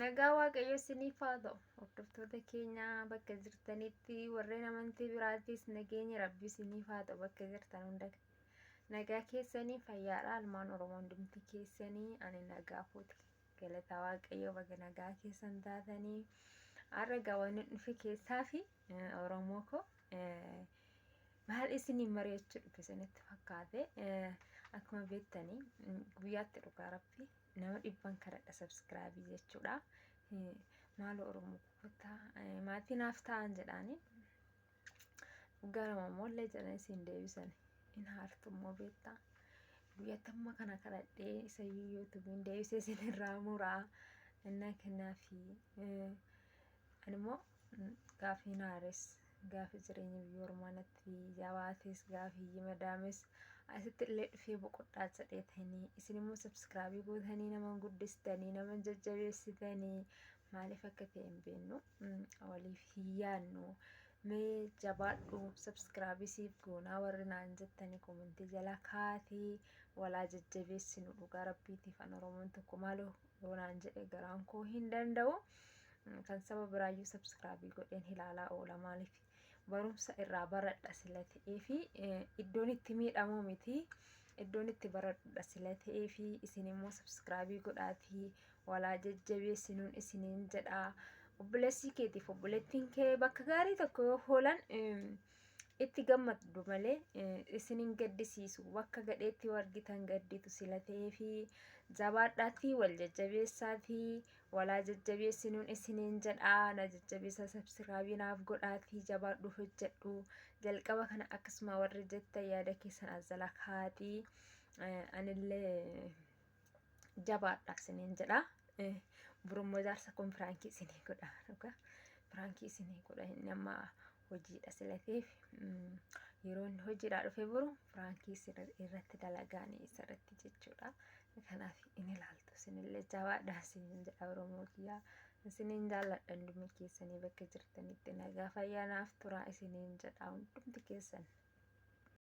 Nagaa waaqayyo isiniif haa ta'u. Hordoftoota keenya bakka jirtanitti warreen amantii biraatis nageenyi rabbii isiniif haa ta'u bakka jirtan hunda. Nagaa keessanii fayyaadha ilmaan Oromoo hundumti keessanii ani nagaa fuuti. Galata waaqayyo baga nagaa keessan taatanii har'a gaawwan dhufe keessaa fi Oromoo ko maal isiniin mari'achuu dhufe isinitti fakkaate akkuma beektanii guyyaatti dhugaa rabbii nama dhibban karadha subscribe jechuudha. Maal Oromoo kuttaa maatii naaf ta'an jedhaani gara mamoolle jedhan isin deebisan in haartummoo beektaa guyyaatti amma kana karadhee isa yuutuubiin deebisee isin irraa muraa innaa kennaafi animmoo gaafii naares gaafii jireenya biyya Oromoonatti jabaates gaafii madaames asitti illee dhufee boqodhaa jedheetanii isin immoo subscribe gootanii nama guddistanii nama jajjabeessitanii maaliif akka ta'e hin beeknu waliif hiyyaannu mee jabaadhu subscribe siif goonaa warri naan jettanii komentii jala kaatii walaa jajjabeessinu dhugaa rabbiitiif an Oromoon tokko maaloo yoonaan jedhe garaan koo hin danda'u kan saba biraayyuu subscribe godheen ilaalaa oola maaliif barumsa irraa baradha sila ta'ee fi iddoon itti miidhamu miti iddoon itti baradha sila ta'ee fi isin immoo subscribe godhaatii walaa jajjabeessinuun isiniin jedhaa obboleessii keetiif obboleettiin kee bakka gaarii tokko yoo oolan itti gammaddu malee isiniin gaddisiisu bakka gadheetti argitan gadditu sila ta'ee fi jabaadhaatii wal jajjabeessaatii walaa jajjabeessinuun isiniin jedhaa na jajjabeessa subscribe naaf godhaatii jabaadhu hojjedhu jalqaba kana akkasuma warri jettan yaada keessan azala kaatii anillee jabaadha isiniin jedhaa burummoo jaarsa kun firaankii isinii godha dhugaa firaankii isinii godha inni amma hojiidha sila ta'eef yeroo inni hojiidhaa dhufe buru firaankii irratti dalagaanii isarratti jechuudha. Kanaaf in ilaaltu isinillee jabaadha isiniin jedha Oromoo kiyyaa isiniin jaalladha hundumti keessanii bakka jirtanitti nagaa fayyaa naaf turaa isiniin jedha hundumti keessan.